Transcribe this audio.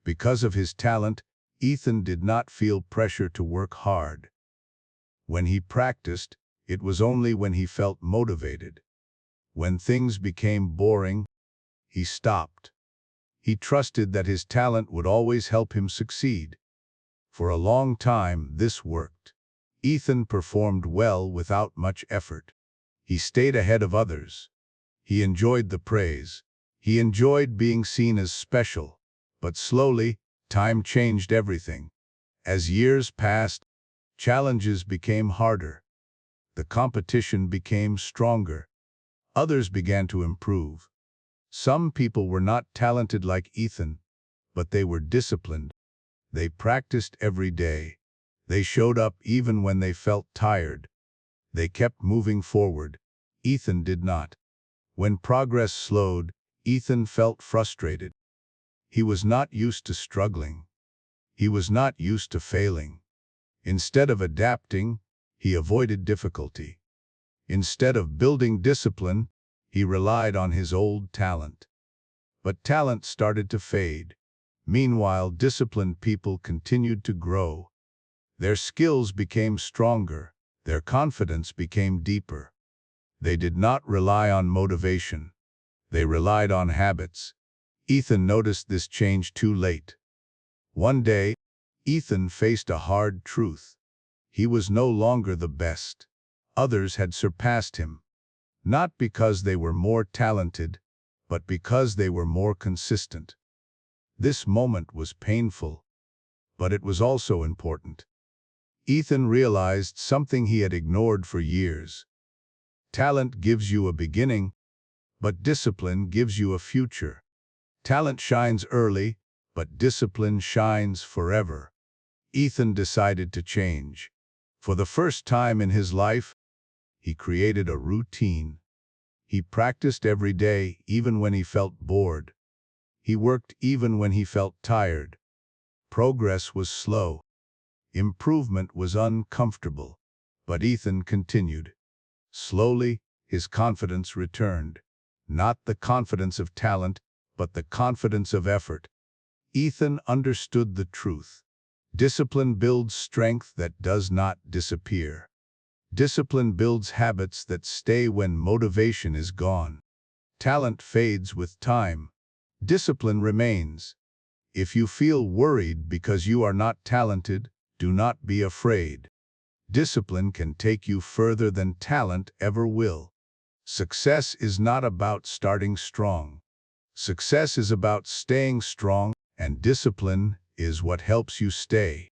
Because of his talent, Ethan did not feel pressure to work hard. When he practiced, it was only when he felt motivated. When things became boring, he stopped. He trusted that his talent would always help him succeed. For a long time, this worked. Ethan performed well without much effort. He stayed ahead of others. He enjoyed the praise. He enjoyed being seen as special. But slowly, time changed everything. As years passed, challenges became harder. The competition became stronger. Others began to improve. Some people were not talented like Ethan, but they were disciplined. They practiced every day. They showed up even when they felt tired. They kept moving forward. Ethan did not. When progress slowed, Ethan felt frustrated. He was not used to struggling. He was not used to failing. Instead of adapting, he avoided difficulty. Instead of building discipline, he relied on his old talent. But talent started to fade. Meanwhile, disciplined people continued to grow. Their skills became stronger. Their confidence became deeper. They did not rely on motivation. They relied on habits. Ethan noticed this change too late. One day, Ethan faced a hard truth. He was no longer the best. Others had surpassed him. Not because they were more talented, but because they were more consistent. This moment was painful, but it was also important. Ethan realized something he had ignored for years. Talent gives you a beginning, but discipline gives you a future. Talent shines early, but discipline shines forever. Ethan decided to change. For the first time in his life, he created a routine. He practiced every day, even when he felt bored. He worked even when he felt tired. Progress was slow. Improvement was uncomfortable. But Ethan continued. Slowly, his confidence returned. Not the confidence of talent, but the confidence of effort. Ethan understood the truth. Discipline builds strength that does not disappear. Discipline builds habits that stay when motivation is gone. Talent fades with time. Discipline remains. If you feel worried because you are not talented, do not be afraid. Discipline can take you further than talent ever will. Success is not about starting strong. Success is about staying strong, and discipline is what helps you stay.